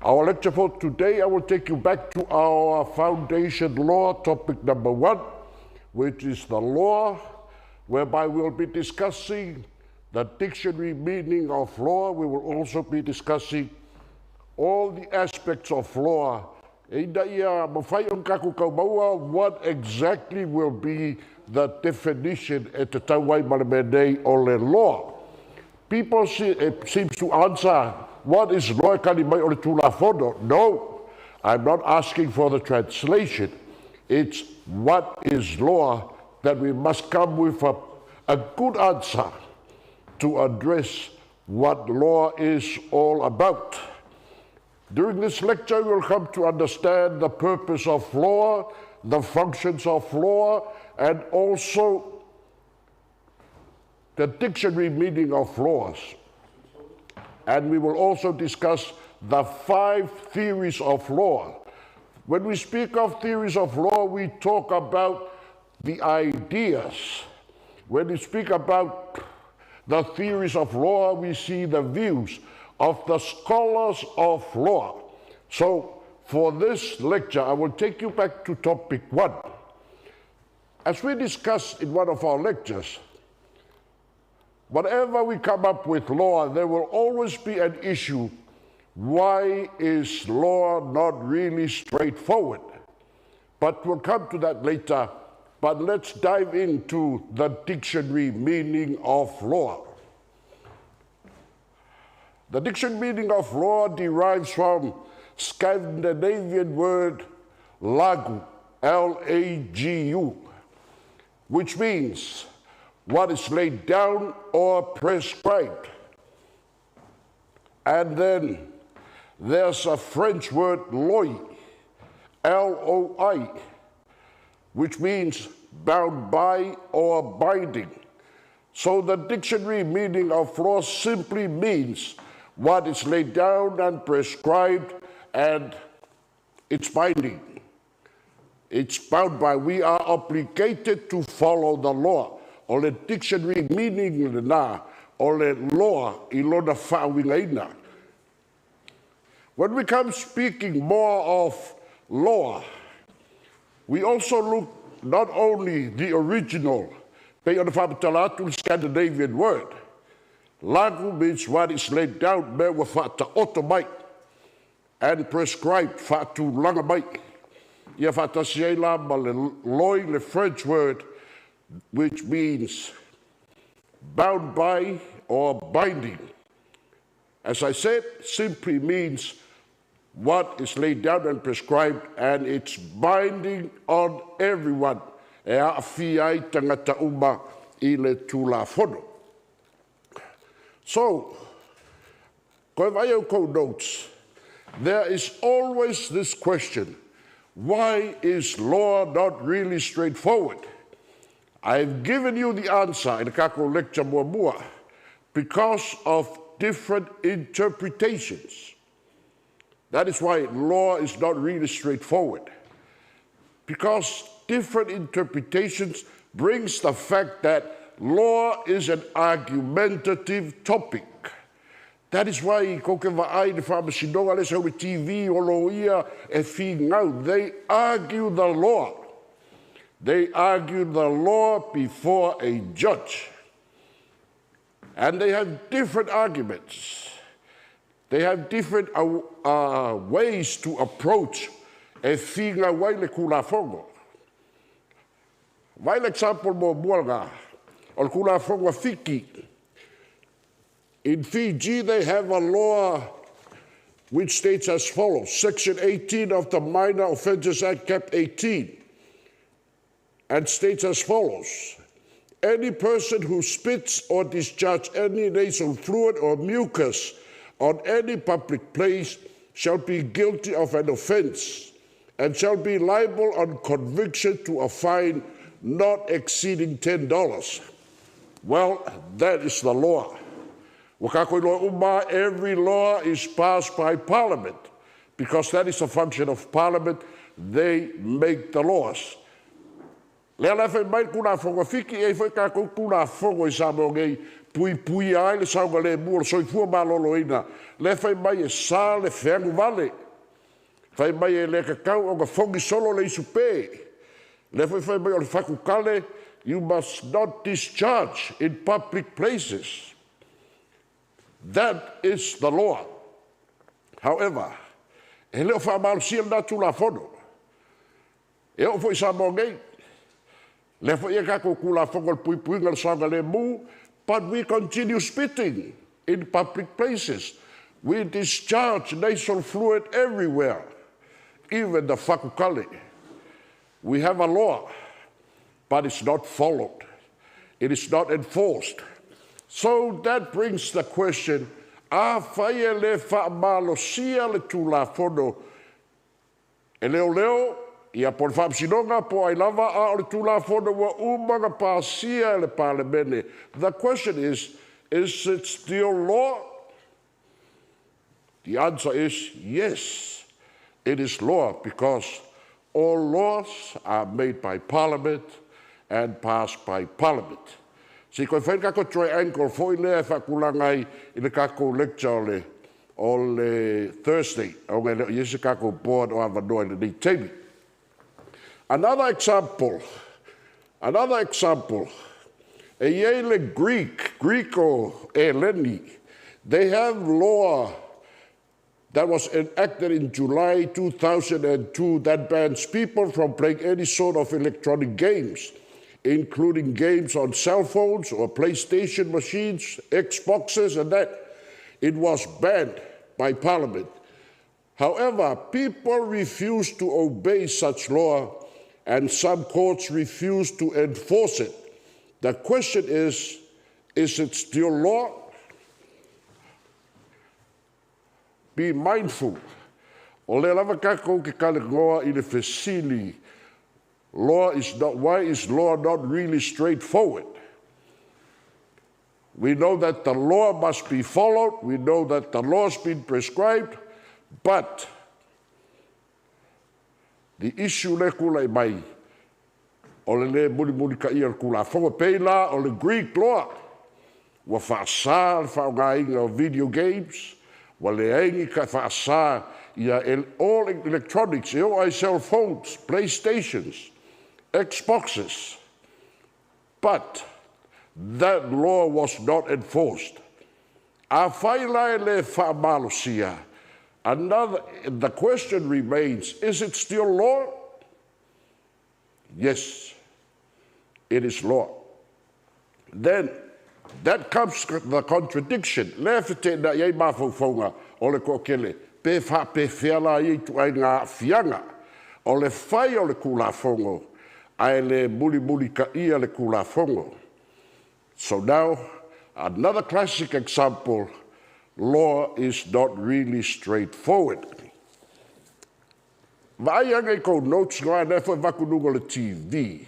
Our lecture for today, I will take you back to our foundation law, topic number 1, which is the law, whereby we'll be discussing the dictionary meaning of law. We will also be discussing all the aspects of law. What exactly will be the definition at the Tawai Malamene Ole law? People seem to answer, what is law? No, I'm not asking for the translation. It's what is law, that we must come with a good answer to address what law is all about. During this lecture, we'll come to understand the purpose of law, the functions of law, and also the dictionary meaning of laws. And we will also discuss the 5 theories of law. When we speak of theories of law, we talk about the ideas. When we speak about the theories of law, we see the views of the scholars of law. So for this lecture, I will take you back to topic 1. As we discussed in one of our lectures, whenever we come up with law, there will always be an issue. Why is law not really straightforward? But we'll come to that later. But let's dive into the dictionary meaning of law. The dictionary meaning of law derives from Scandinavian word lagu, L-A-G-U, which means what is laid down or prescribed. And then there's a French word loi, L-O-I, which means bound by or binding. So the dictionary meaning of law simply means what is laid down and prescribed, and it's binding. It's bound by. We are obligated to follow the law. O le dictionary meaning na, o le law ilona whaawingaina. When we come speaking more of law, we also look not only the original, but on the Scandinavian word. Lagu means what is laid down, me wa whata otomai, and prescribed whatu langamai. Ia whata siela ma le loi, le French word, which means bound by or binding. As I said, simply means what is laid down and prescribed, and it's binding on everyone. E a whiai tangata uma I le tūlafono. So, koe vai au kou notes, there is always this question, why is law not really straightforward? I've given you the answer in the kako lecture mua, because of different interpretations. That is why law is not really straightforward. Because different interpretations brings the fact that law is an argumentative topic. That is why koke vaai de whamasinoga le sau TV o loia e whingau. They argue the law. They argue the law before a judge. And they have different arguments. They have different ways to approach e whinga wai le kulafongo. Vai example mo muanga, o kulafongo fiki. In Fiji, they have a law which states as follows. Section 18 of the Minor Offences Act, Cap 18, and states as follows. Any person who spits or discharges any nasal fluid or mucus on any public place shall be guilty of an offence and shall be liable on conviction to a fine not exceeding $10. Well, that is the law. Every law is passed by Parliament, because that is a function of Parliament. They make the laws. pui ai le saunga le mua, soifua maloloina, le fai mai e sa le feangu vale, fai mai e le kakau o ka fongi solo le isu pē, le fai mai o le whakukale, you must not discharge in public places. That is the law. However, e leo whaamalusia na tula fono, e o fo isa mo ngei, le fo ia kako kula fongo le pui ngal sanga le mu, but we continue spitting in public places. We discharge nasal fluid everywhere, even the whakukale. We have a law, but it's not followed. It is not enforced. So that brings the question, a whaia le whaamalosia le tulafono, e leo, ia por whaamsinonga po ai lava a o le tulafono wa umanga pāsia le parlemene. The question is it still law? The answer is yes, it is law, because all laws are made by Parliament and passed by Parliament. Si koe whain kako triangle fo i lea whakulangai i le kako lecture o le Thursday, o ngai leo yese kako board o avanoa i le nei teimi. Another example, e iei le Greek o Eleni, they have law that was enacted in July 2002 that bans people from playing any sort of electronic games, including games on cell phones or PlayStation machines, Xboxes, and that. It was banned by Parliament. However, people refused to obey such law, and some courts refused to enforce it. The question is it still law? Be mindful. O le lava kako ke kale ngoa i le fesili. Why is law not really straightforward? We know that the law must be followed. We know that the law has been prescribed. But the issue le kula i mai, o le muli ka ia kula fonga peila, o le Greek law, wa whaasā whaongainga o video games, wa le aingi ka whaasā ia all electronics, e o ai cell phones, PlayStations, Xboxes. But that law was not enforced. A whailai le whaamalosia. The question remains, is it still law? Yes, it is law. Then, that comes the contradiction. Lefete na iei mawhauwhaunga o le kokele. Pe whiala i tu ai ngā whianga. O le whai o le kulafongo. Ai le muli ka ia le kulafongo. So now, another classic example, law is not really straightforward. Vai anga I kou notes ngoa nefo wakununga le TV.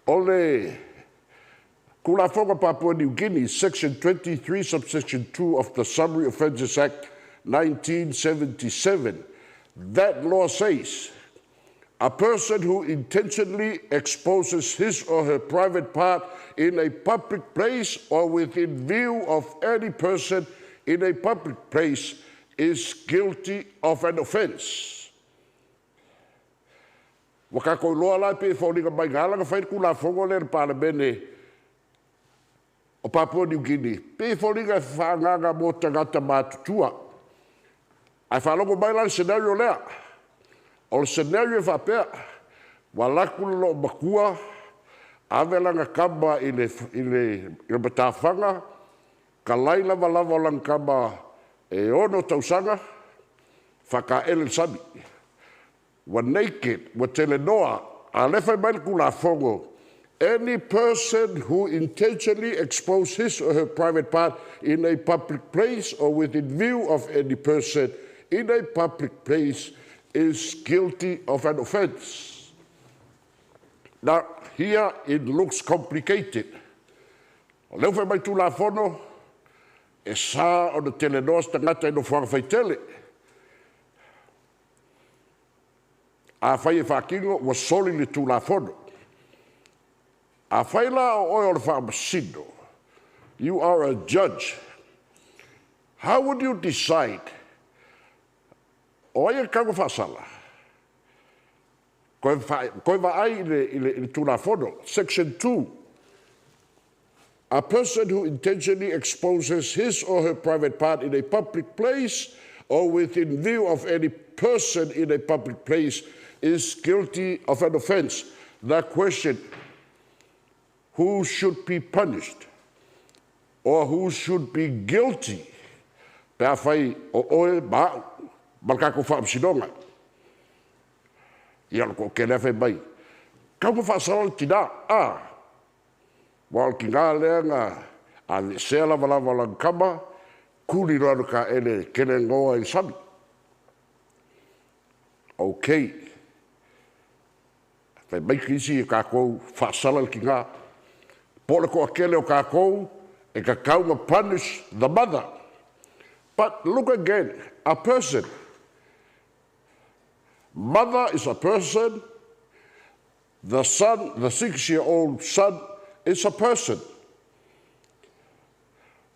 O le kulafonga Papua New Guinea, Section 23, Subsection 2 of the Summary Offences Act 1977. That law says, a person who intentionally exposes his or her private part in a public place or within view of any person in a public place is guilty of an offense. Wakako loa lai pe whaoninga mai ngālanga whai kulafonga le parlemene o Papua New Guinea. Pe whaoninga whaanganga mō tangata mātutua. Ai whalongo mai lai scenario lea. O le scenario whapea, wa laku lo makua, avelanga kamba i le matawhanga, ka lai lava o lang kamba e ono tausanga, whaka ele sami. Wa naked, wa telenoa, a lewhai mai kula fongo, any person who intentionally exposes his or her private part in a public place or within view of any person in a public place is guilty of an offense. Now, here it looks complicated. O leo whai mai tūla whono, e sā o na telenoas tangata ino whakawhaitele. A whai e whakingo wa soli le tūla whono. A whaila o oe o le whaamasino. You are a judge. How would you decide? O ia kau whaasala. Koe vaai i tūnafono. Section 2. A person who intentionally exposes his or her private part in a public place or within view of any person in a public place is guilty of an offense. The question, who should be punished or who should be guilty? Pea whai o oe ma'u, malkako whaamsinonga. Ia loko ke lea whai mai. Kau ko whaasala tina, wal ki ngā leanga a le sea lava lava lang kama, kuri ranu ka ele kene ngoa i sami. Okay. Whai mai kisi e kākou whaasala ki ngā. Pole ko akele o kākou e ka kaunga punish the mother. But look again, a person. Mother is a person. The son, the 6-year-old son, is a person.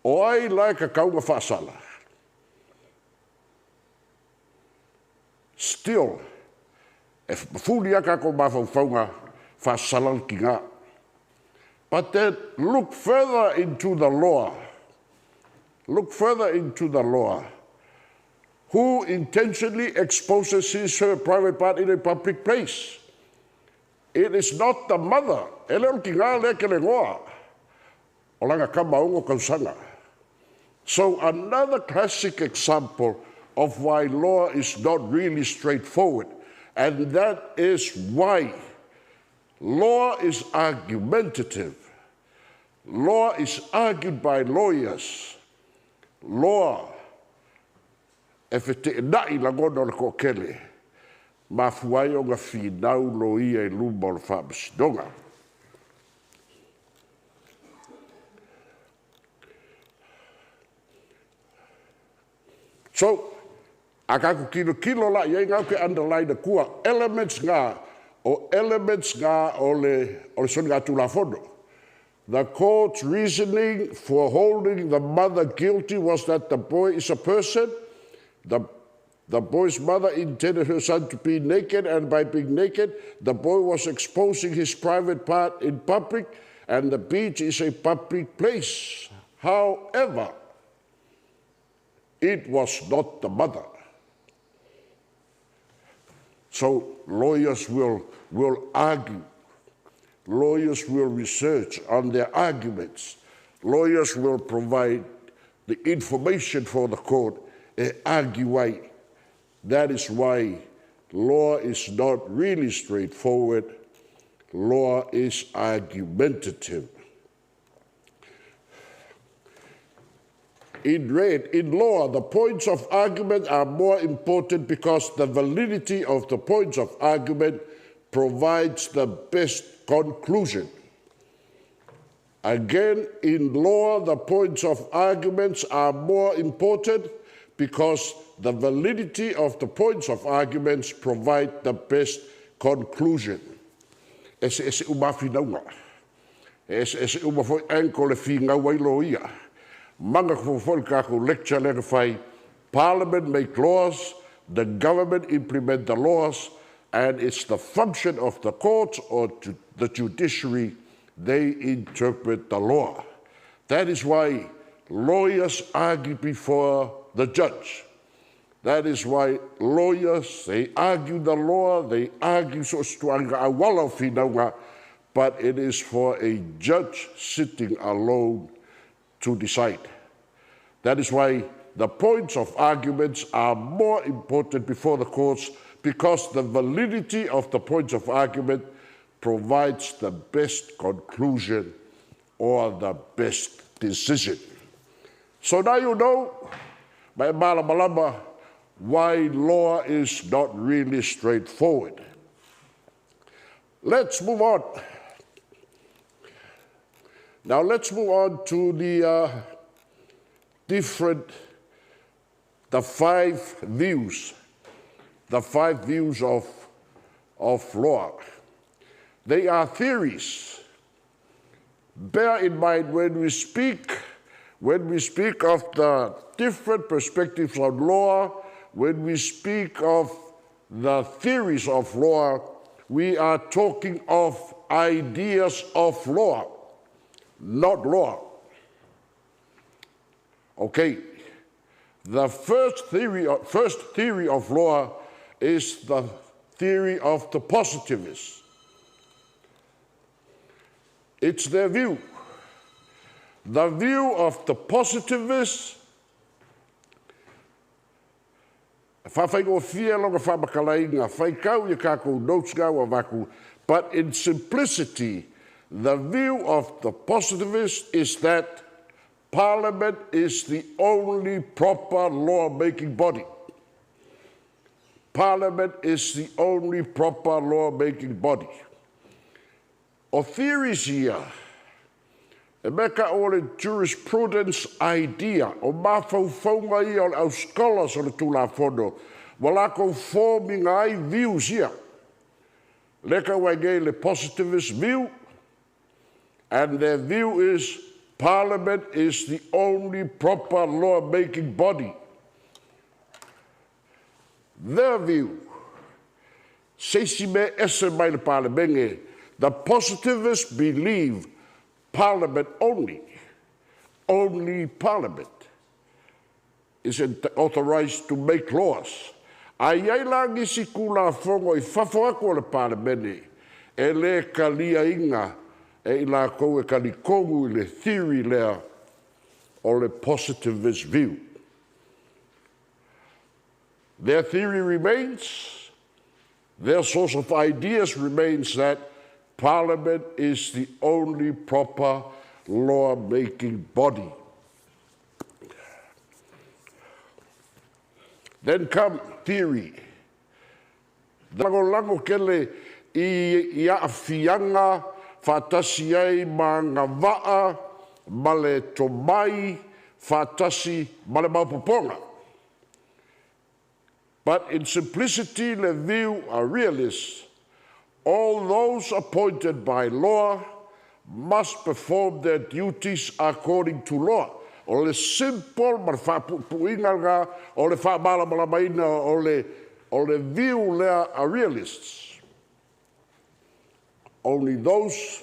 O ai lai ka kaunga whaasala. Still, if fuli aka ko mawhauwhaunga whaasala ki ngā. But then look further into the law. Look further into the law. Who intentionally exposes his or her private part in a public place? It is not the mother. Ele o ki ngā lea ke le ngoa. O langa ka maungo kausanga. So another classic example of why law is not really straightforward. And that is why law is argumentative. Law is argued by lawyers. Law, if it na'i langono le kokele, mafuai o ngā whinau lo ia I luma o le whaamasinoga. So, a kako kilo la iai ngau ke underline kua elements ngā o le soni ngā tūlafono. The court's reasoning for holding the mother guilty was that the boy is a person. The boy's mother intended her son to be naked, and by being naked, the boy was exposing his private part in public, and the beach is a public place. However, it was not the mother. So lawyers will argue. Lawyers will research on their arguments. Lawyers will provide the information for the court and argue why. That is why law is not really straightforward. Law is argumentative. In law, the points of argument are more important because the validity of the points of argument provides the best conclusion. Again, in law, the points of arguments are more important because the validity of the points of arguments provide the best conclusion. Ese umawhinaunga. Ese umawhoi anko le whinga wailo ia. Manga kufoi kako lecture le whai. Parliament make laws, the government implement the laws, and it's the function of the courts or the judiciary, they interpret the law. That is why lawyers argue before the judge. That is why lawyers, they argue the law, they argue so strong, but it is for a judge sitting alone to decide. That is why the points of arguments are more important before the courts, because the validity of the points of argument provides the best conclusion or the best decision. So now you know, my malamalama, why law is not really straightforward. Let's move on. Now let's move on to the five views of law. They are theories. bear in mind when we speak of the different perspectives on law, when we speak of the theories of law, we are talking of ideas of law, not law. Okay, the first theory of law is the theory of the positivists. It's their view. The view of the positivists, but in simplicity, the view of the positivists is that Parliament is the only proper law-making body. Parliament is the only proper law-making body. O theories here, e meka o le jurisprudence idea, o mawhauwhaunga ia o au scholars o le tūlafono, wala kou forming ai views here. Leka wai le positivist view, and their view is Parliament is the only proper law-making body. Their view, seisime ese mai le Parliament, the positivists believe Parliament only Parliament is authorized to make laws. Ai langi si kula fongo I whafuako le Parliament e le kalia inga e la koe kalikongu I le theory lea o le positivist view. Their theory remains, their source of ideas remains that Parliament is the only proper law-making body. Then come theory. Lango kele I afianga fatasi ai ma ngā waa, ma le tomai, fatasi ma le maupoponga. But in simplicity, the view are realists. All those appointed by law must perform their duties according to law. O le simple, ma le whapuinga, o le whamalamaina, o le view lea are realists. Only those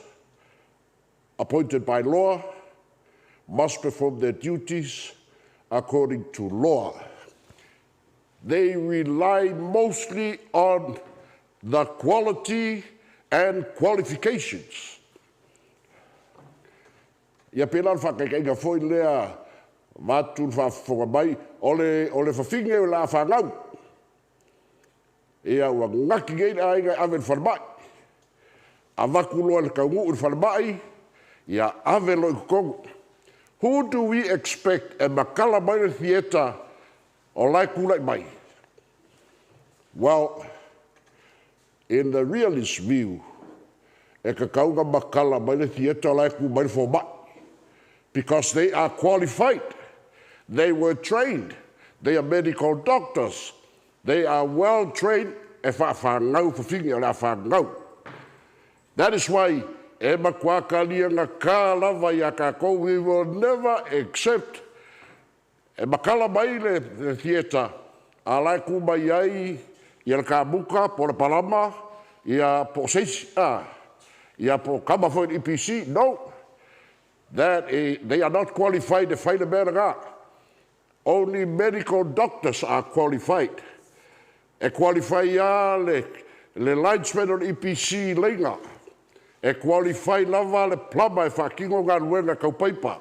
appointed by law must perform their duties according to law. They rely mostly on the quality and qualifications. Ia pēlan whakaikainga foi lea watu whawhamai o le whawhinge o la whangau. Ia ua ngaki ngei ainga awen whanmai. A wakuloa le kaungu ur whanmai, ia awe loi kukongu. Who do we expect e makala mai le theatre o lai kulai mai? Well, in the realist view, e ka kaunga makala mai le theatre o lai ku mai fo mai. Because they are qualified. They were trained. They are medical doctors. They are well trained e whawhangau whawhingi o la whangau. That is why e makua kalia ngā kālawa ia kako, we will never accept e makala mai le theatre a lai ku mai ai ia le kāmuka po le palama ia po seisi ia po kama fo EPC. No, they are not qualified to fight a better. Only medical doctors are qualified. E qualify ia le linesman on EPC lenga. E qualify lava le plama e whakingo ngā ruenga kaupaipa.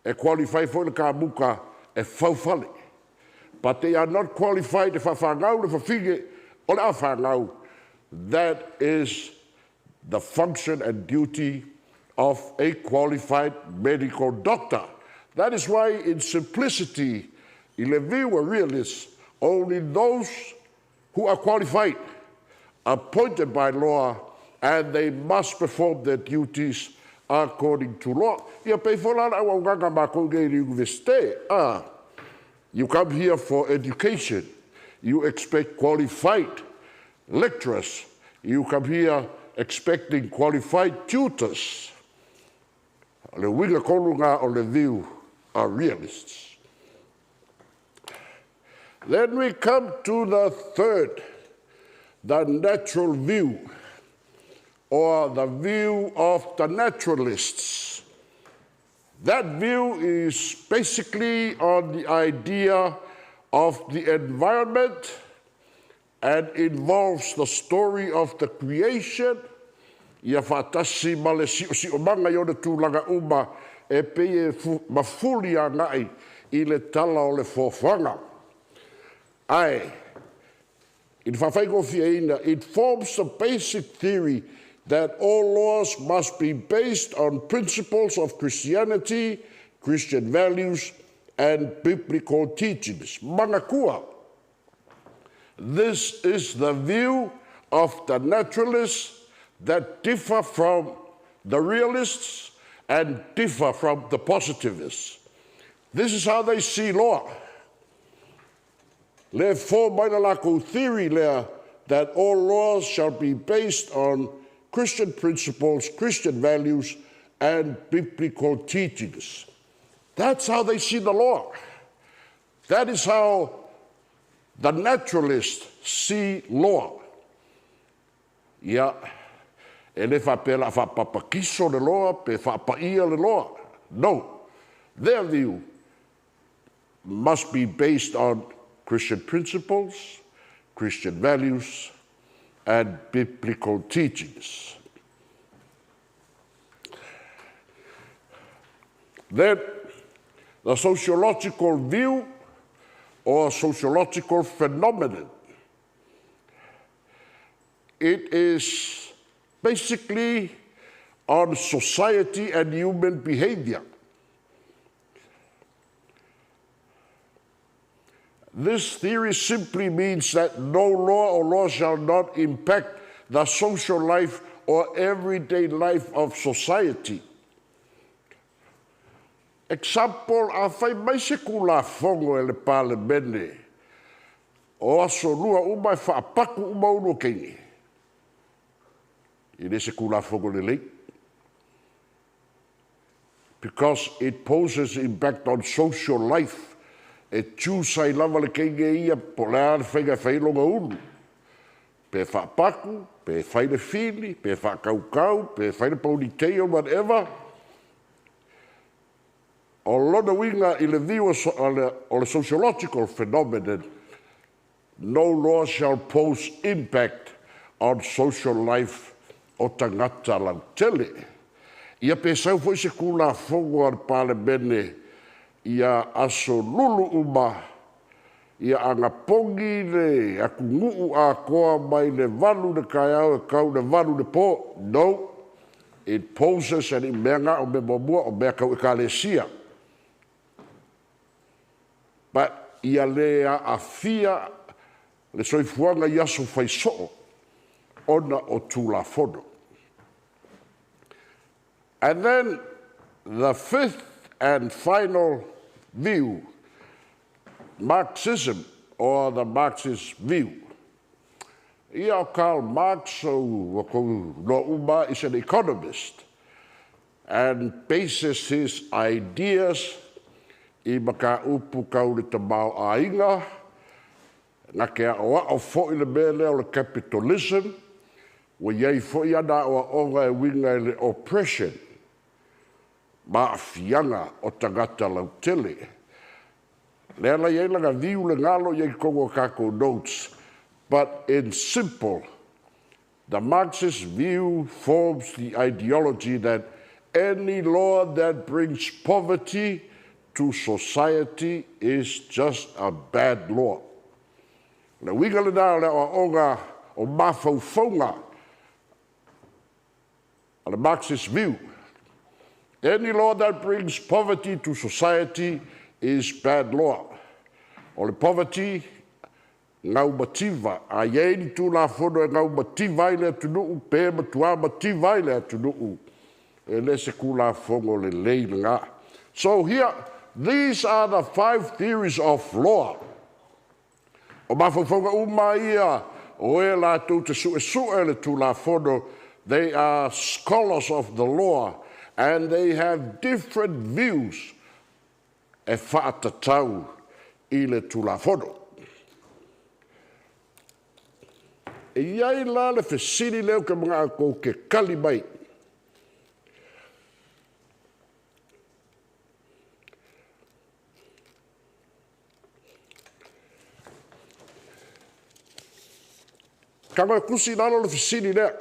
E qualify for le kāmuka e whauwhale. But they are not qualified to whawhangau le whawhinge o le awhangau. That is the function and duty of a qualified medical doctor. That is why in simplicity, in the view of realists, only those who are qualified, appointed by law, and they must perform their duties according to law. You come here for education. You expect qualified lecturers. You come here expecting qualified tutors. Le winga kolunga o le view are realists. Then we come to the third, the natural view, or the view of the naturalists. That view is basically on the idea of the environment and involves the story of the creation. Ia whaatasi ma le si o manga i o le tūlanga uma e pei e mafuli a ngai i le tala o le fōwhanga. Ai, in whawhaiko fiaina, it forms the basic theory that all laws must be based on principles of Christianity, Christian values, and biblical teachings. Mangakua. This is the view of the naturalists that differ from the realists and differ from the positivists. This is how they see law. Le fō maina lako theory lea that all laws shall be based on Christian principles, Christian values, and biblical teachings. That's how they see the law. That is how the naturalists see law. Ia, e le whapela whapapakiso le loa, pe whapaia le loa. No, their view must be based on Christian principles, Christian values, and biblical teachings. Then, the sociological view or sociological phenomenon. It is basically on society and human behavior. This theory simply means that no law or law shall not impact the social life or everyday life of society. Example, a whai mai se kula fongo e le pale mene. O aso lua umai whaapaku uma uno kengi. I le se kula fongo le lei. Because it poses impact on social life. E tūsai lava le kenge ia po le ale whainga whailonga unu. Pe whaapaku, pe whaile whili, pe whaakaukau, pe whaile ponytail, whatever. O lona winga I le view o le sociological phenomenon, no law shall pose impact on social life o tangata lau tele. Ia pe sau foi se kula fongo ar pale mene, ia aso lulu uma, ia anga pongi le aku nguu a koa mai le valu de kai au e kau le valu de po. No, it poses an imenga o me mamua o mea kau e kalesia. But ia lea a fia le soifuanga i aso Feso'o ona o tulafono. And then the fifth and final view, Marxism, or the Marxist view. Ia Karl Marx, no uma, is an economist and bases his ideas I maka upu kau le tamau a inga, na kea oa o fo'i le mele o le capitalism, wa iei fo'i ana o onga e winga le oppression, ma a fianga o tangata lau tele. Lea la iei langa viu le ngalo iei kongo kako notes, but in simple, the Marxist view forms the ideology that any law that brings poverty to society is just a bad law. Le winga le nā le o onga o mawhauwhaunga, the Marxist view. Any law that brings poverty to society is bad law. O le poverty, ngau mativa, a iei tu la fono e ngau mativa i le atunuu, pe matua mativa i le atunuu. E le se ku la fongo le lei ngā. So here, these are the 5 theories of law. O mawhauwhaunga uma ia, o e la tau te su e le tu la fono, they are scholars of the law, and they have different views e whaatatau I le tulafono. E iai la le whesiri leo ke mga ako ke kali mai. Kama kusi nalo le whesiri leo.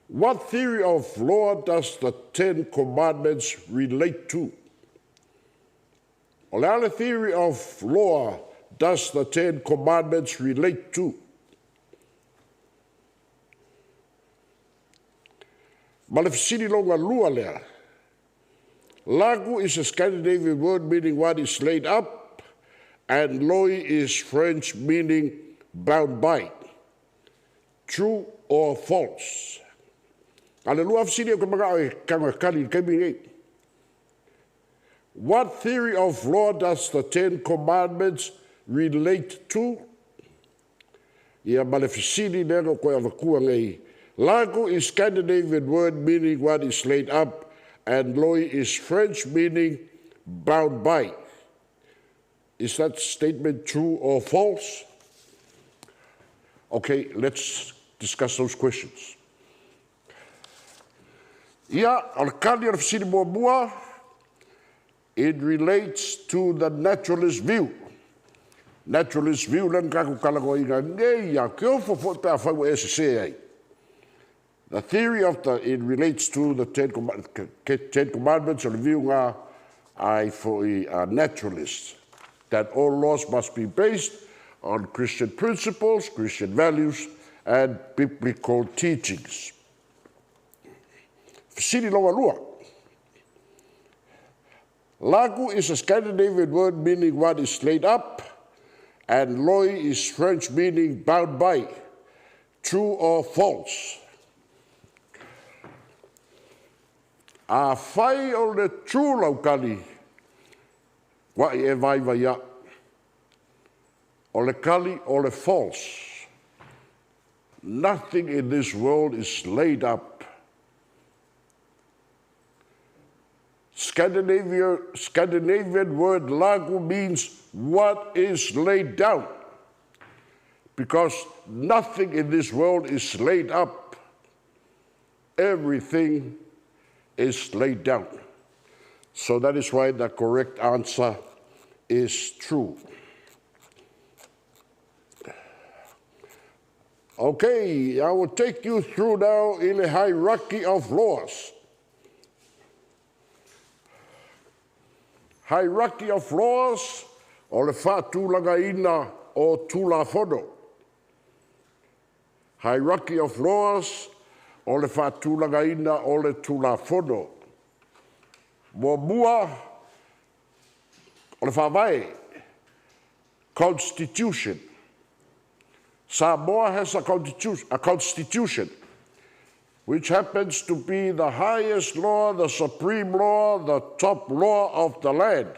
What theory of law does the Ten Commandments relate to? O le ale theory of law does the Ten Commandments relate to? Ma le fesili longa lua lea. Lagu is a Scandinavian word meaning what is laid up, and loi is French meaning bound by. True or false? Aleluia fesili o ke mga o kanga kali kemi nei. What theory of law does the Ten Commandments relate to? Ia ma le fesili lea no koe avakua ngai. Lagu is Scandinavian word meaning what is laid up, and loi is French meaning bound by. Is that statement true or false? Okay, let's discuss those questions. Ia, al kali al fisiri mua, it relates to the naturalist view. Naturalist view, len kaku kalago inga ngei ya kiofo fo pe a whau SSA ai. The theory of it relates to the Ten Commandments, or the view ngā ai for a naturalist, that all laws must be based on Christian principles, Christian values, and biblical teachings. Fisiri longa lua. Lagu is a Scandinavian word meaning what is laid up, and loi is French meaning bound by. True or false? A whai o le true laukali, wa I e vai vai a. O le kali o le false. Nothing in this world is laid up. Scandinavian word lagu means what is laid down, because nothing in this world is laid up. Everything is laid down. So that is why the correct answer is true. Okay, I will take you through now in a hierarchy of laws. Hierarchy of laws, o le whātūlangaina o tulafono. Hierarchy of laws, o le whātūlangaina o le tulafono. Mua, o le whawai, constitution. Samoa has a constitution, which happens to be the highest law, the supreme law, the top law of the land.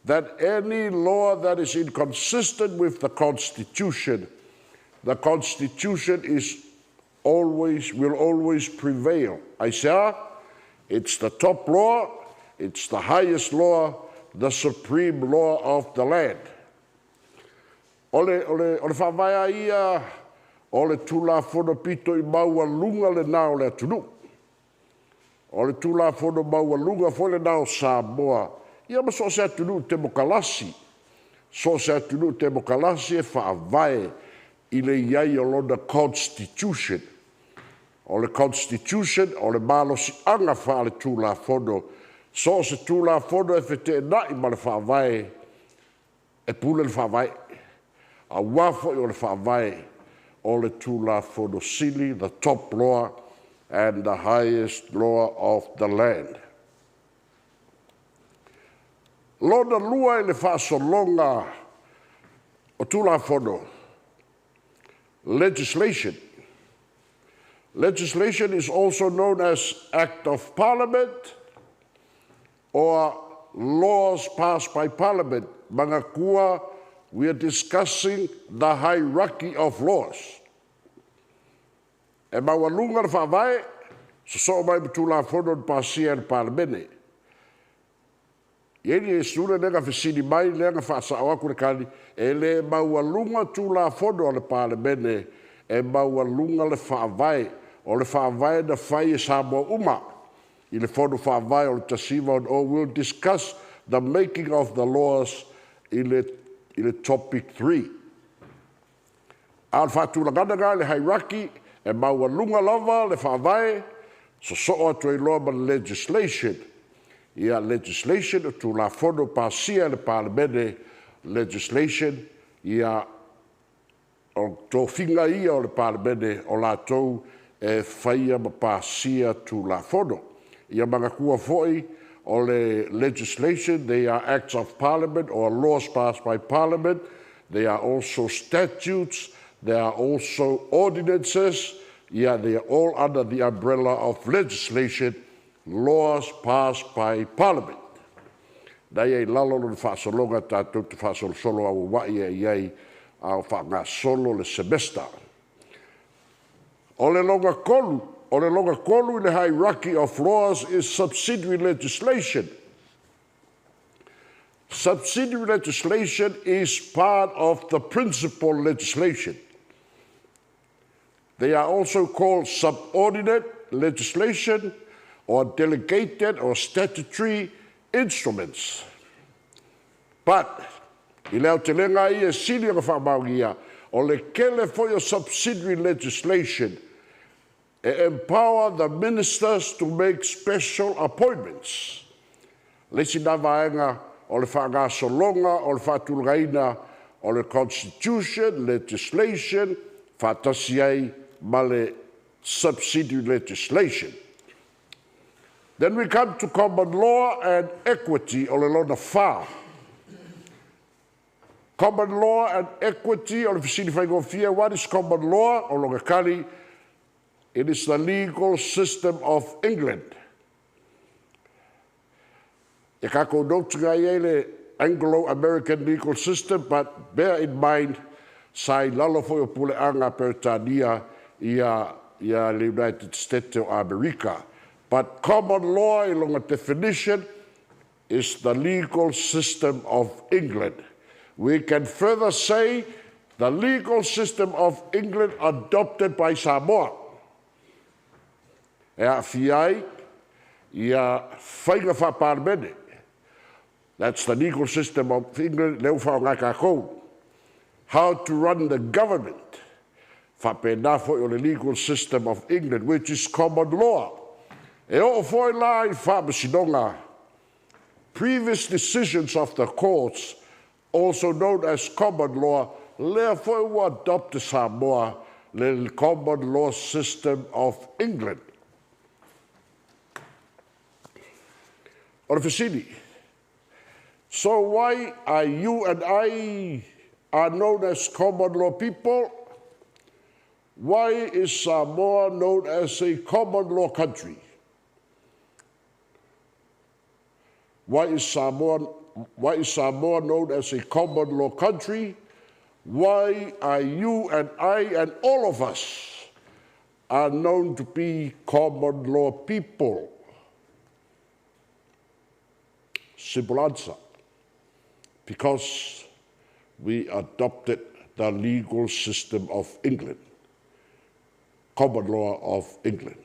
That any law that is inconsistent with the Constitution will always prevail. I say, it's the top law, it's the highest law, the supreme law of the land. Ole whawai ia, ole tula whono pito I maua lunga le nao le atunu. Ole tula whono maua lunga fole nao Samoa. Ia ma so se atunu te mokalasi. So se atunu te mokalasi e whaavai I le iai o lona constitution. O le constitution, o le malosi anga wha le tula whono. So se tula whono e whete nai ma le whaavai e pule le whaavai. A wafo I o le whaavai o le tula whono sili, the top law and the highest law of the land. Lona lua I le whaasolonga o tula whono. Legislation. Legislation is also known as Act of Parliament or laws passed by Parliament. Mga kua, we are discussing the hierarchy of laws. E mawalunga na whaavae, so mai mtula whono pasia na Parliament. Ieni e sura nenga whisini mai nenga whaasa awaku na kani, e le mawalunga tula whono na Parliament, e mawalunga le whaavae, o le whaavae na whai e Samoa uma. I le whono whaavae o le tasiva, or we'll discuss the making of the laws in the topic 3. Al whatulangana ngā le hierarchy, e mawalunga lava le whaavae, so atu e loa ma legislation. Ia legislation o tu la whono pasia le Parliament, legislation ia o tō whinga ia o le Parliament o la tau e whaia ma pasia tu la whono. Ia mga kua foi o le legislation, they are acts of Parliament or laws passed by Parliament. They are also statutes, they are also ordinances. Yeah, they are all under the umbrella of legislation, laws passed by Parliament. Dai e lalo le whaasolonga tātou te whaasolosolo au wai e iei au whaangasolo le semester. O le longa kolu in the hierarchy of laws is subsidiary legislation. Subsidiary legislation is part of the principal legislation. They are also called subordinate legislation or delegated or statutory instruments. But, I leo te lenga ia sili o whamaugia, o le kele for your subsidiary legislation, empower the ministers to make special appointments. Lesi na vaenga o le whaangasolonga, o le whaatulgaina, o le constitution, legislation, whaatasiai, male subsidiary legislation. Then we come to common law and equity, o le lona wha. Common law and equity, o le fisini whaingofia, what is common law? O longa kari, it is the legal system of England. E kako notunga i le Anglo-American legal system, but bear in mind, sai lalo foi o puleanga Peritania ia the United States of America. But common law, along a definition, is the legal system of England. We can further say the legal system of England adopted by Samoa. E a fiai, ia whainga whaparmene. That's the legal system of England, leo whaonga kākou. How to run the government. Whapena foi o le legal system of England, which is common law. E o foi la I whaamasinonga. Previous decisions of the courts, also known as common law, lea foi ua adopte Samoa le common law system of England. O le fisini. So why are you and I are known as common law people? Why is Samoa known as a common law country? Why is Samoa known as a common law country? Why are you and I and all of us are known to be common law people? Simple answer. Because we adopted the legal system of England, common law of England.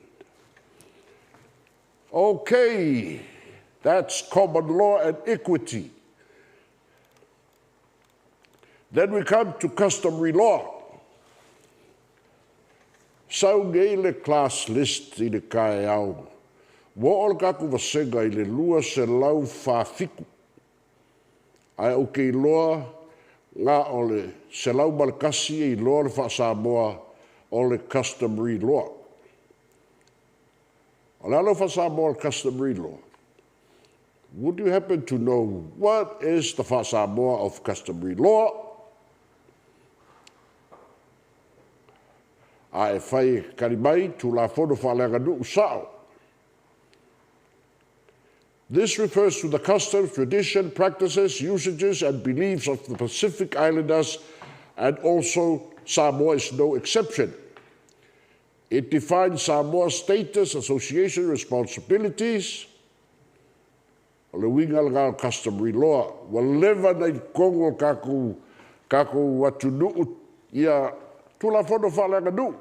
Okay, that's common law and equity. Then we come to customary law. Sau ngei le class list I le kae au. Wo o le kaku vasenga I le lua se lau whawhiku. Ai o kei loa ngā o le se lau malakasi I loa le whaasamoa o le customary law. O le alo whaasamoa le customary law. Would you happen to know what is the whaasamoa of customary law? A e whai karimai tu la whono whalenga nu usao. This refers to the customs, tradition, practices, usages, and beliefs of the Pacific Islanders, and also Samoa is no exception. It defines Samoa's status, association, responsibilities, o le winga ngā customary law. Wa lewa nei kongo kako atu nuu ia tula fono whalenga nuu.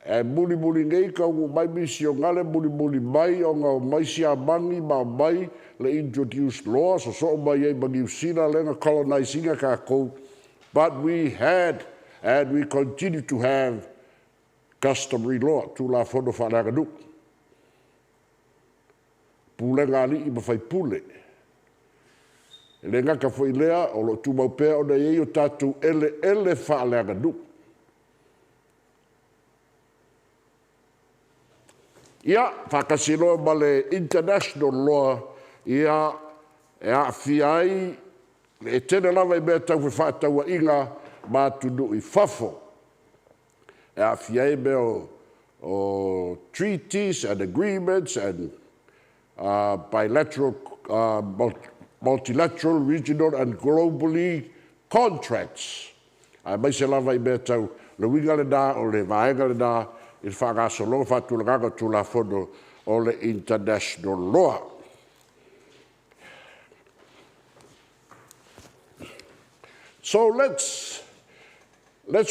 E muli ngei ka ngu mai misi o ngale muli mai o ngā maisi a mangi ma mai le introduced law so mai e mangi usina lenga colonizinga kako. But we had and we continue to have customary law tula fono whalenga nuu. Pule ngāli i mawhai pule. E le ngaka fwoi lea o lo tu maupea o nei o tātou ele whaaleanga nu. Ia, whakasino ma le international law, ia e a whiai, e tene lawa i mea tau whataua inga mā tunu i whafo. E a whiai mea o treaties and agreements and bilateral, multilateral, regional, and globally contracts. Mai se lava I mea tau, le winga le nā o le vaenga le nā, I whagaso longa whatulanga tula fono o le international law. So let's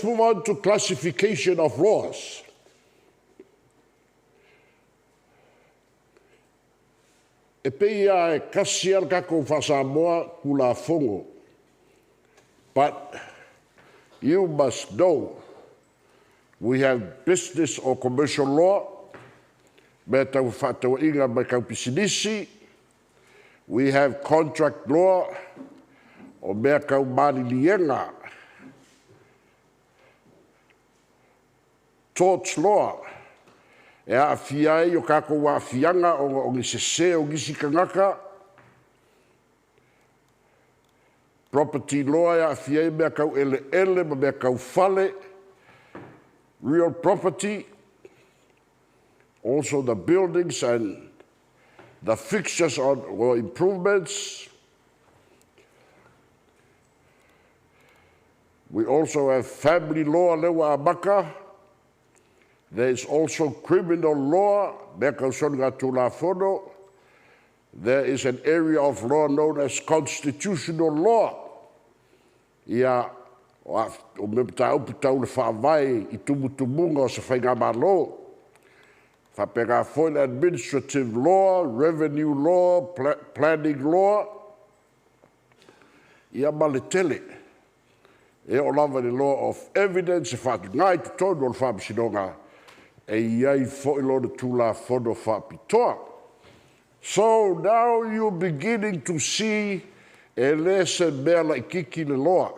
move on to classification of laws. E peia e kasi al kako whasamoa kula fongo. But you must know we have business or commercial law, mea tau whataua inga mai kaupisinisi, we have contract law, o mea kau marilienga, torts law, e a fiai o kako wa fianga o ngisese o ngisi kangaka. Property law e a fiai mea kau ele ma mea kau fale. Real property, also the buildings and the fixtures or improvements. We also have family law lewa amaka. There is also criminal law. There is an area of law known as constitutional law. Ia o me tau le whaavai I tumutumunga o se whainga malo. Whapega foi administrative law, revenue law, planning law. Ia maletele. E o lava le law of evidence, e whatu ngai tu tonu o le whaamisinonga. E iai foi lo de tula fono whaapitoa. So now you're beginning to see e lese mea la ikiki le loa.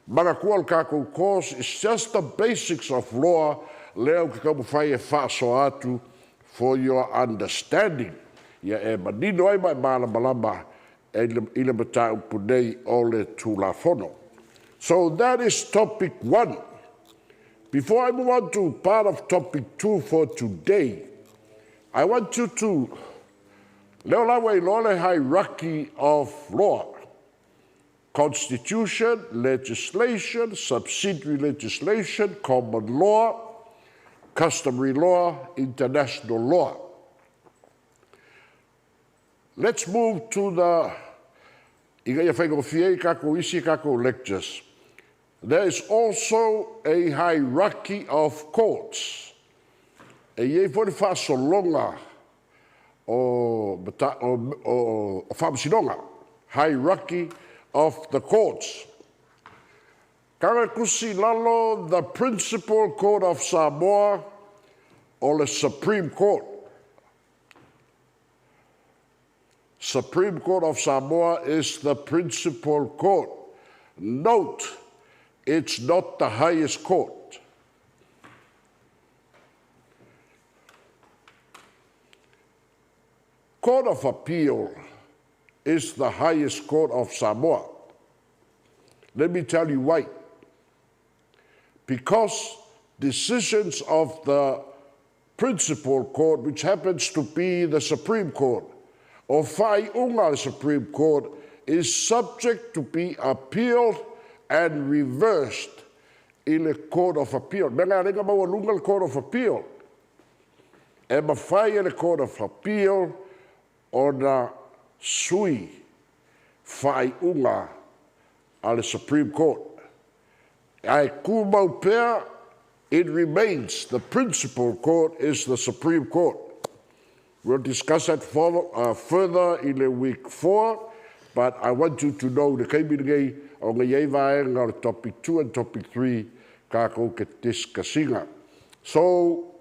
Mara kua le kako course is just the basics of law leo ki kamu whai e whaaso atu for your understanding. Ia e manino ai mai malama e ile mata upunei o le tula fono. So that is topic 1. Before I move on to part of topic 2 for today, I want you to leo lawa I lole hierarchy of law. Constitution, legislation, subsidiary legislation, common law, customary law, international law. Let's move to the lectures. There is also a hierarchy of courts. E iei fori whaasolonga o whaamisinonga, hierarchy of the courts. Karakusi lalo, the principal court of Samoa, or the Supreme Court. Supreme Court of Samoa is the principal court. Note, it's not the highest court. Court of Appeal is the highest court of Samoa. Let me tell you why. Because decisions of the principal court, which happens to be the Supreme Court, or whaiunga the Supreme Court, is subject to be appealed and reversed in a court of appeal. Menga renga mawalunga court of appeal. E mawhai in a court of appeal o na sui whaiunga a the Supreme Court. Ai kumau pea, it remains the principal court is the Supreme Court. We'll discuss that further in week 4, but I want you to know the kaimiringai o ngā ieivaenga o topic 2 and topic 3 kako ke tiskasinga. So,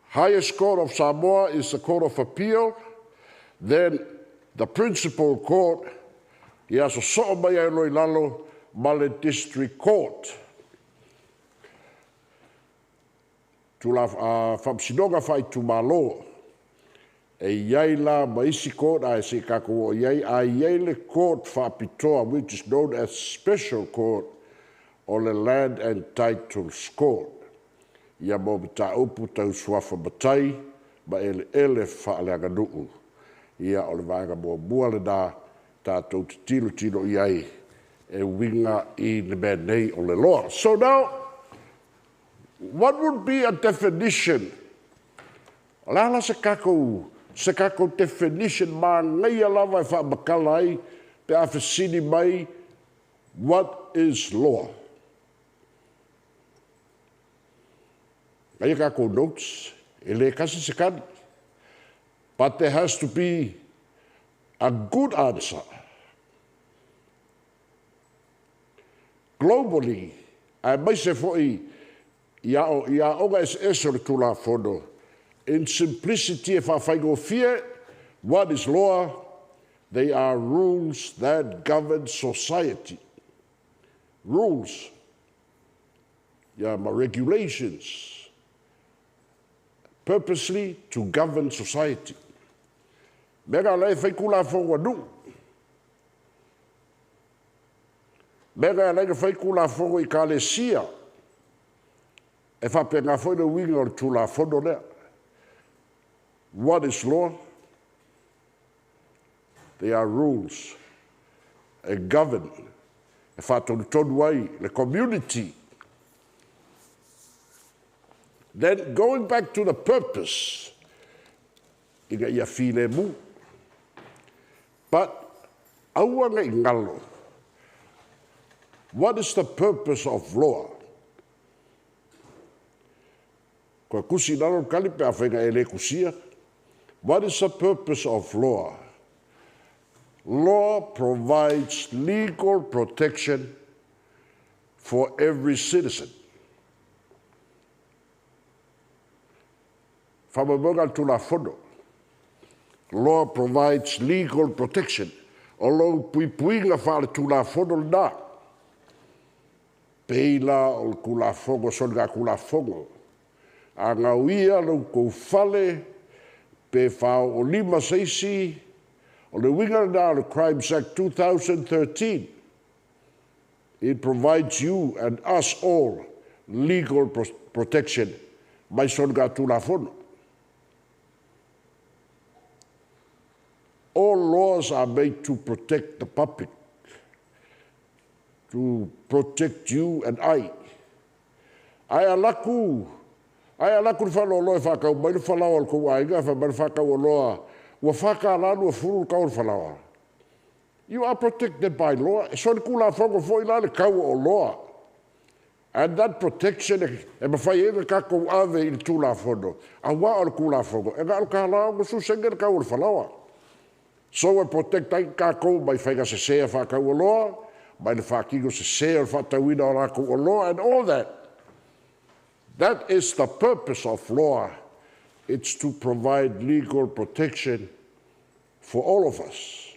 highest court of Samoa is the Court of Appeal, then the principal court, ia so so'o mai ai loi lalo, Male District Court. Tula whamsinonga whai tu malo. E iai la maisi court ai se kako o iai, a iai le court whapitoa, which is known as Special Court, o le Land and Titles Court. Ia mo mita upu tau suafa matai, ma ele whaaleanga nuu. Ia o le vaenga mua le nā, tātou te tino iai, e winga I le mea nei o le loa. So now, what would be a definition? Lala se kako definition ma ngai lava e whamakala ai, pe a whasini mai, what is law? Ngai kako notes, ele kasi se kan. But there has to be a good answer. Globally, ai mai se fo'i ia onga es tula fono. In simplicity, if I go fear, what is law? They are rules that govern society. Rules. Yeah, regulations. Purposely to govern society. Mega lei fai kula fonga nu. Mega lei fai kula fonga I kalesia. E fa penga foi no winga o tula fono lea. What is law? They are rules. E govern. E fa tonu wai, the community. Then going back to the purpose, inga ia file mu. But aua ngai ngalo. What is the purpose of law? Ko kusi nalo kalipe afenga ele kusia. What is the purpose of law? Law provides legal protection for every citizen. Whamabonga tula fono. Law provides legal protection. Olo puipuinga whare tula fono na. Peila o kula fongo songa kula fongo. A ngauia lo kou fale pe whao o 5-6 o le winga na the Crimes Act 2013. It provides you and us all legal protection mai songa tula fono. All laws are made to protect the public, to protect you and I. Ai alaku whalolo e whakau mai le whalau al kou ainga, mai le whakau aloa, ua whakalanu a furu kau le whalaua. You are protected by law. E sori kula whango fo ila le kau o law. And that protection, e mawhai ega kako ave I le tūla whono. A wā o le kula whango, e ngā o ka lao mo su sengere kau le whalaua. So e protect ai kako mai whaiga se sea whakau o loa, mai le whakigo se sea o whatauina o lako o loa, and all that. That is the purpose of law. It's to provide legal protection for all of us.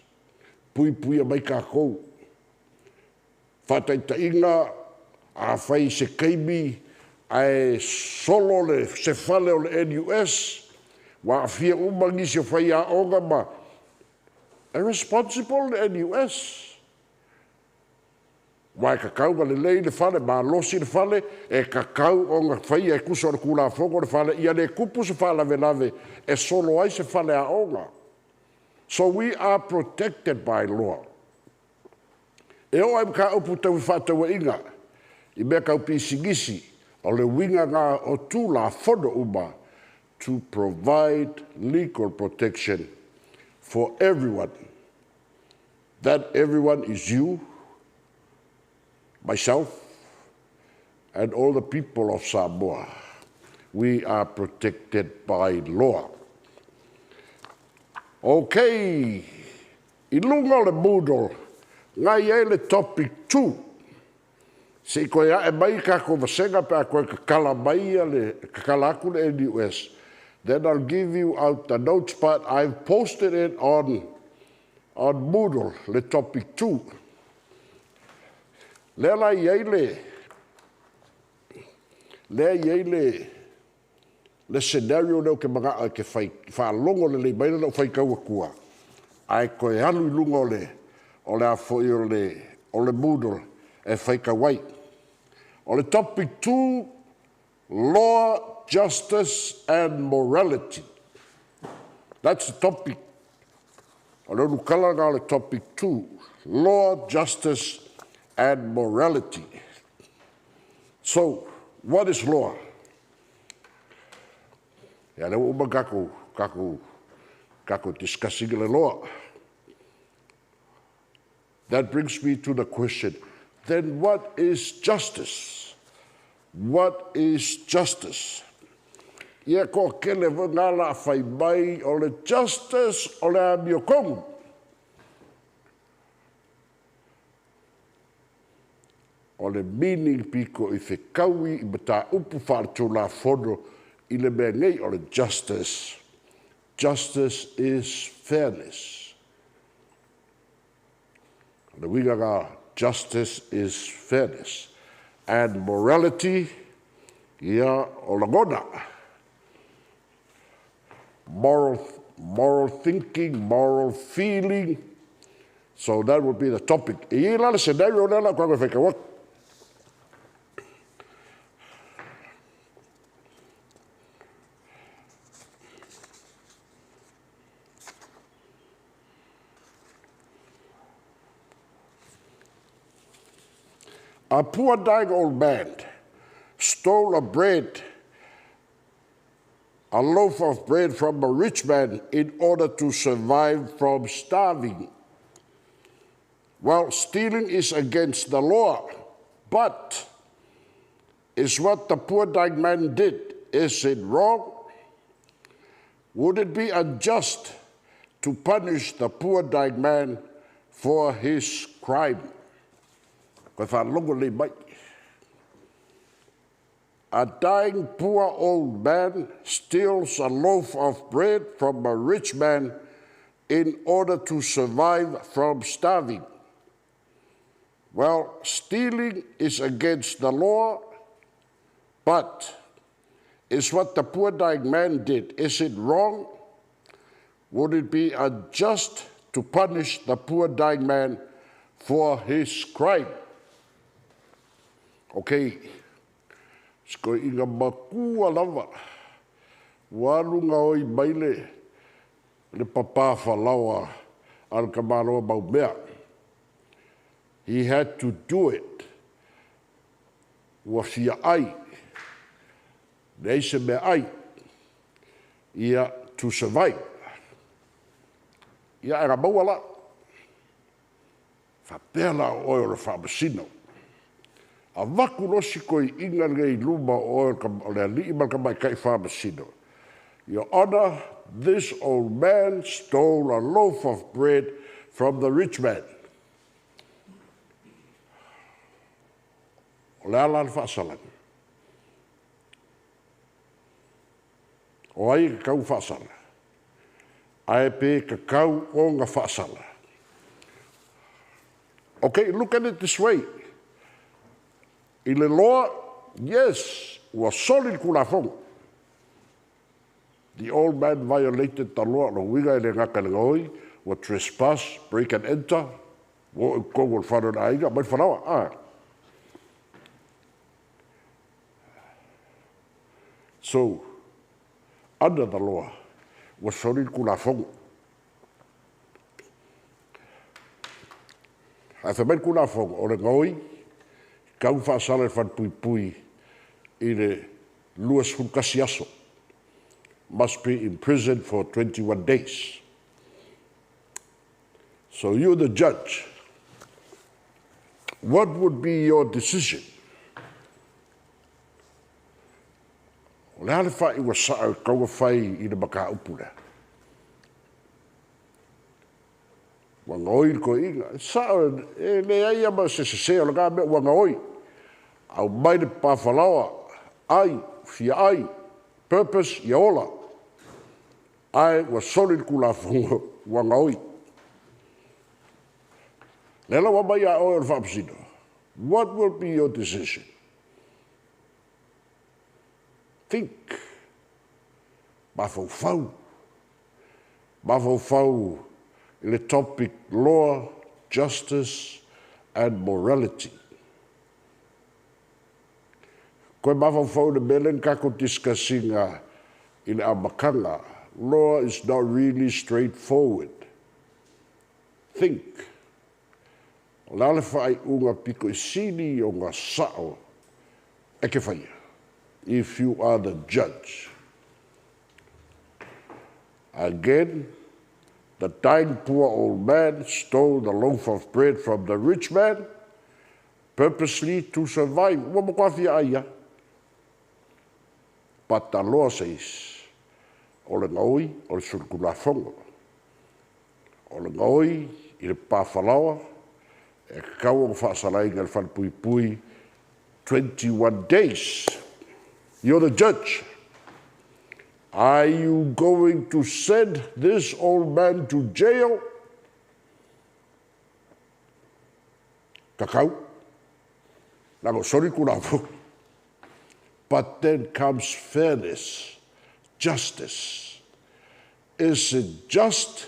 Pui a mai kako. Whataitainga a whai se keimi ai solo le se whale o le NUS, wa a whia umangi se whai a onga ma. A responsible NUS. Wai kakau ka lelei le fale, ma losi le fale, e kakau o ngā whaia e kuso le kula fongo le fale, ia le kupu se fale lave, e solo ai se fale a onga. So we are protected by law. E o ai ka upu tau whātaua inga, I mea kau pisingisi, o le winga ngā o tūla whono uma, to provide legal protection for everyone. That everyone is you, myself, and all the people of Samoa. We are protected by law. Okay, I lunga le mūdol, ngai e le topic 2. Se koe a e mai ka ko vasenga pe a koe ka kala mai le ka kala aku le NUS. Then I'll give you out the notes, but I've posted it on Moodle, le topic 2. Le scenario leo ke mga ke wha longo le mai leo whai kaua kua. Ai koe halu lungo o le a foi o le Moodle e whai kawai. O le topic 2, law, justice and morality. That's the topic. O le nukala ngā le topic 2, law, justice and morality. So, what is law? Ya le uma kako discussing the law. That brings me to the question, then what is justice? What is justice? Ia ko kele ngala fai mai o le justice o le amiokongu. O le meaning piko I whekaui I mata upu whātu la whono I le mea ngei o le justice. Justice is fairness. Le winga ngā justice is fairness. And morality, ia o la ngona. Moral thinking, moral feeling. So that would be the topic. I la le scenario nela kwa wheka wak. A poor dying old man stole a loaf of bread from a rich man in order to survive from starving. Well, stealing is against the law, but is what the poor dying man did, is it wrong? Would it be unjust to punish the poor dying man for his crime? A dying poor old man steals a loaf of bread from a rich man in order to survive from starving. Well, stealing is against the law, but is what the poor dying man did, is it wrong? Would it be unjust to punish the poor dying man for his crime? Okay, sko inga makua lava. Walunga oi maile le papa whalawa al kamaroa maumea. He had to do it. Ua fia ai. Nei se me ai. Ia to survive. Ia era mauala. Whapela o le whamasino. A waku losi koi inga ngei luma o le ali'i malka mai kai whamasino. Your Honor, this old man stole a loaf of bread from the rich man. O le ala le whaasalanga. O ai ka kau whaasala. Ai pe ka kau o ngā whaasala. Okay, look at it this way. In the law, yes, was solid kulafong. The old man violated the law. No wiga ele ngaka ngoi, was trespass, break and enter. Wo ko wal faro na inga, mai farawa. So, under the law, was sorry kulafongo. A whamen kulafongo, o le ngoi, kau whaasala whan pui pui i le luas hulkasi aso, must be in prison for 21 days. So you're the judge. What would be your decision? O le hale whai ua saa o kaua whai i le maka upule. Wa ngoi ko inga. Saa e le aia ma se o le ngā mea wa ngoi. Au mai le pāwhalawa, ai, fia ai, purpose, ia ola. Ai wa solid kula fungo wa ngoi. Lela wa mai a oe o whapsino. What will be your decision? Think. Mafau. Mafau in the topic law, justice, and morality. Koe mafau le melen kako discussinga in amakanga. Law is not really straightforward. Think. Lale whai unga piko I sini o ngā sao eke whaia, if you are the judge. Again, the dying poor old man stole the loaf of bread from the rich man purposely to survive. But the law says, o le ngoi, o le surkulafongo, o le ngoi, I le pāwhalawa, e kau o whaasalai ngal whanpui pui 21 days. You're the judge. Are you going to send this old man to jail? Kakau. Nago sorry kurafu. But then comes fairness, justice. Is it just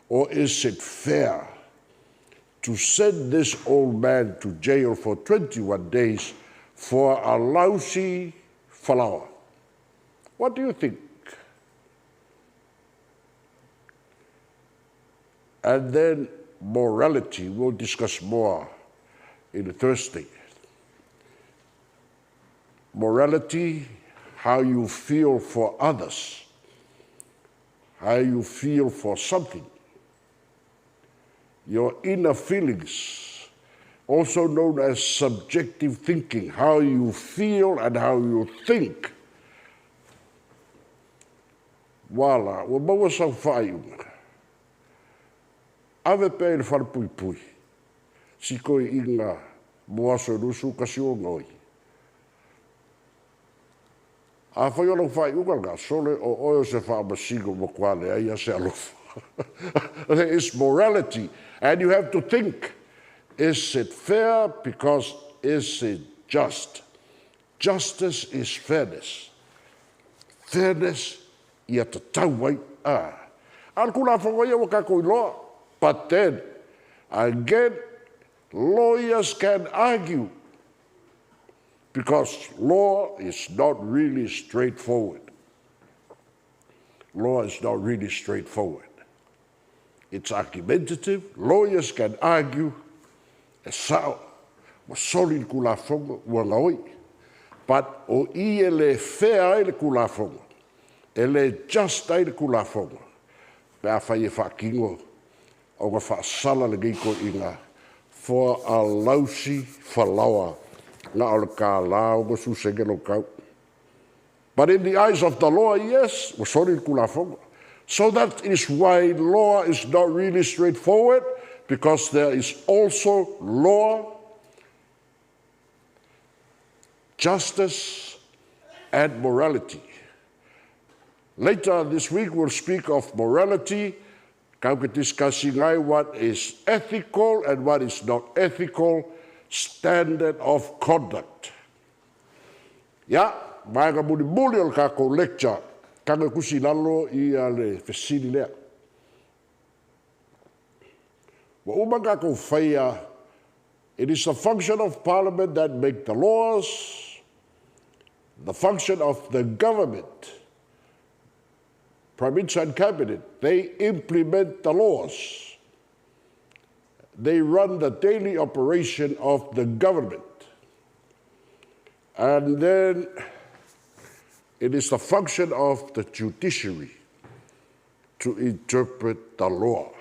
or is it fair to send this old man to jail for 21 days for a lousy flower? What do you think? And then morality, we'll discuss more in the Thursday. Morality, how you feel for others, how you feel for something. Your inner feelings, also known as subjective thinking, how you feel and how you think. Wala, wa maua sau whaiunga. Ave pēr wharpui pui. Sikoi inga moaso rusu kasi o ngoi. A whai ono whaiunga ngā sole o oio se whaamasigo mo kuale aia se alofa. There is morality, and you have to think, is it fair because is it just? Justice is fairness. Fairness ia te tauai a. Al kula whangoia wa kako I loa. But then, again, lawyers can argue because law is not really straightforward. Law is not really straightforward. It's argumentative. Lawyers can argue. E sao, wa solid kula whango ua ngaoi. But o I ele fair ele kula whango. Ele just ai le kula whango. Pea whai e whakingo o ngā whaasala le geiko inga for a lousy whalawa ngā o le kā lao ngā susenge no kau. But in the eyes of the law, yes, wa solid kula whango. So that is why law is not really straightforward, because there is also law, justice, and morality. Later this week we'll speak of morality, discussing what is ethical and what is not ethical, standard of conduct. Ya, mai ka muli o kako lecture, kanga kusi lalo I le fesini lea. Wa umanga ko whaia, it is the function of Parliament that make the laws, the function of the government, Prime Minister and Cabinet, they implement the laws. They run the daily operation of the government. And then it is the function of the judiciary to interpret the law.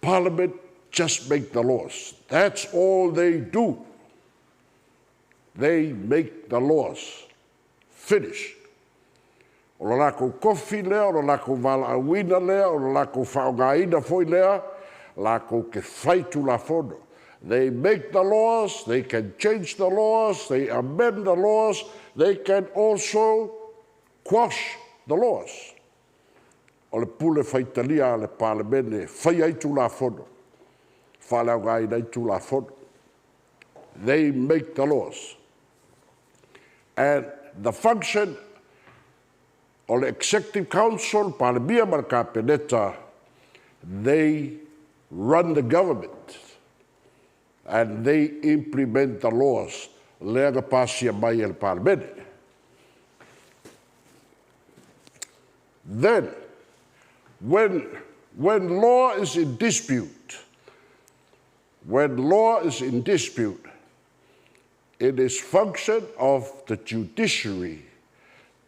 Parliament just make the laws. That's all they do. They make the laws. Finish. O la lako kofi lea, o la lako vala awina lea, o la lako whaongaina foi lea, lako ke whaitu la fono. They make the laws, they can change the laws, they amend the laws, they can also quash the laws. O le pule whaitalia le parlemene, whai aitu la fono. Whalaungaina aitu la fono. They make the laws. And the function of the Executive Council, Palemia Markapeneta, they run the government and they implement the laws. Lea ga pasia mai el Parlemene. Then, when law is in dispute, it is function of the judiciary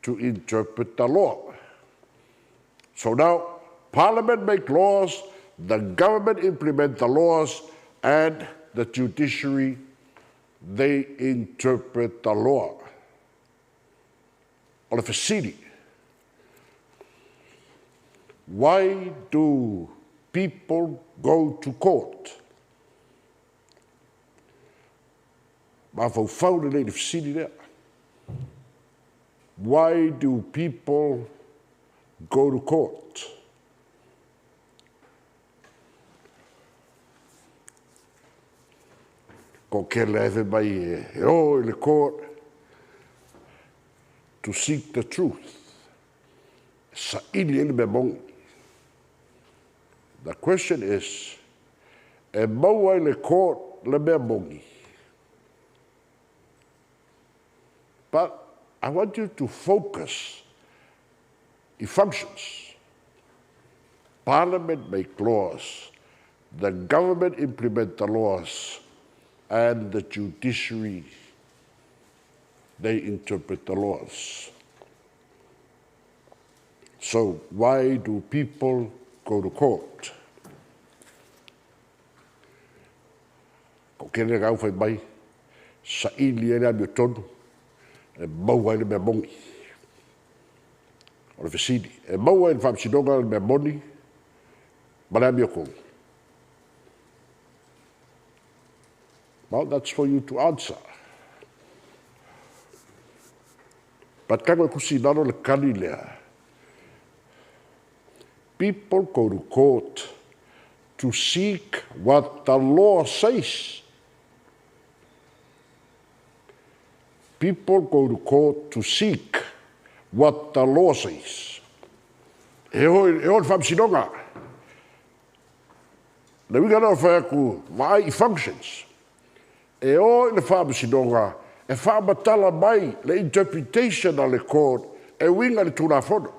to interpret the law. So now, Parliament make laws, the government implement the laws, and the judiciary, they interpret the law. O le Fesili, why do people go to court? Why do people go to court? Ko ke leve mai in the court to seek the truth. Sa ili ele me mongi. The question is, e maua in the court le me mongi. But I want you to focus. It functions. Parliament make laws, the government implement the laws, and the judiciary, they interpret the laws. So why do people go to court? Ko kene gau fai mai, sa ili ere ami o tonu, e maua ele mea mongi. O le Fesili, e maua ele whamsidonga ele mea moni, ma le ami o kongu. Well, that's for you to answer. But kango kusi nano le kani lea. People go to court to seek what the law says. People go to court to seek what the law says. E hoi whamsidonga. Le winga nao whaeku, mai functions. E o le whamasidonga, e whamatala mai le interpretation of the court, e winga le tūna whono.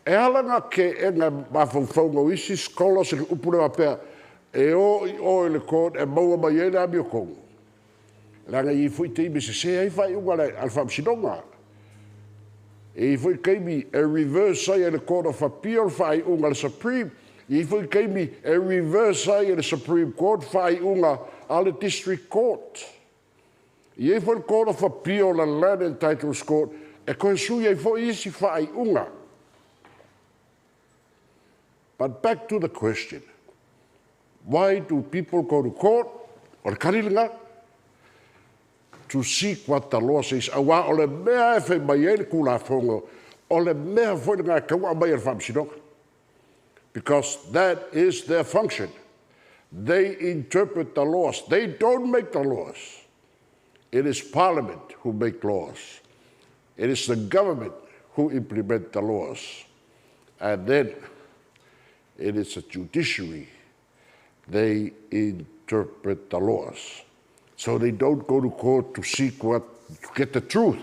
E halanga ke enga mawhauwhaunga isi skola se upure wapea, e o le court, e maua mai e le ami o kongu. Langa i fui te ime se hei whai unga le al whamasidonga. E i fui keimi e reverse say e le Court of Appeal whai unga le Supreme, I fui keimi e reverse ai the Supreme Court whai unga ale District Court. I fui Court of Appeal la Land and Titles Court e koe sui e fui isi whai unga. But back to the question. Why do people go to court? O le karilinga? To seek what the law says. Awa o le mea e whai mai e le kula whongo. O le mea fwoi ngā kaua mai e le whamsidonga. Because that is their function. They interpret the laws. They don't make the laws. It is Parliament who make laws. It is the government who implement the laws. And then it is the judiciary. They interpret interpret the laws. So they don't go to court to seek to get the truth.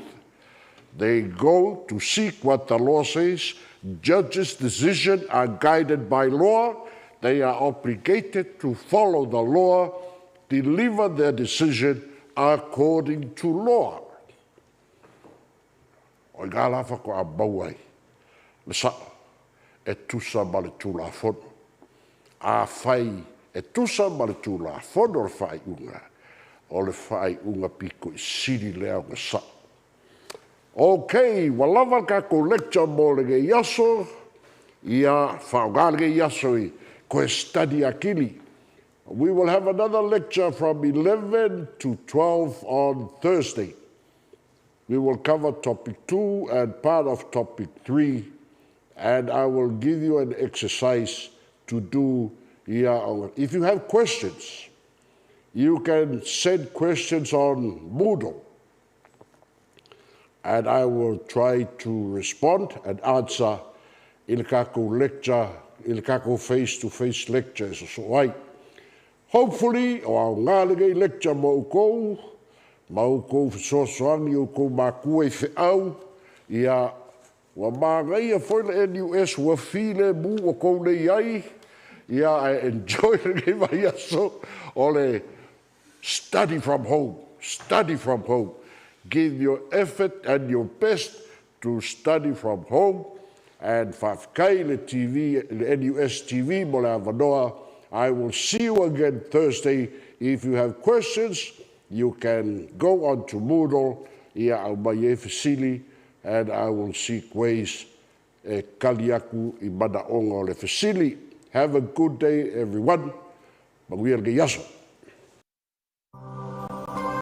They go to seek what the law says. Judges' decisions are guided by law. They are obligated to follow the law, deliver their decision according to law. O ngā lafa ko a bauai, le sa, e tusa ma le tūla fono. A fai e tusa ma le tūla fono le fai unga, o le fai unga piko I siri lea o sa. Okay, walawa ka ko lecture mo le ge yaso, ia whaonga ge yaso I koe study akili. We will have another lecture from 11 to 12 on Thursday. We will cover topic 2 and part of topic 3, and I will give you an exercise to do here. If you have questions, you can send questions on Moodle, and I will try to respond and answer in kako lecture, in kako face-to-face lectures. So I hopefully, o ngālege lecture mo ukou, mau kou fesoasoani o kou mākua I whiau, ia wa māngai a whaile NUS wa while mu o kou nei ai, ia I enjoy rege mai aso, o le study from home, study from home. Give your effort and your best to study from home, and whawkai le TV, le NUS TV mo le avanoa. I will see you again Thursday. If you have questions, you can go on to Moodle, ia au mai e Fesili, and I will seek ways e kaliaku I mana onga o le Fesili. Have a good day, everyone. Manguia le yaso.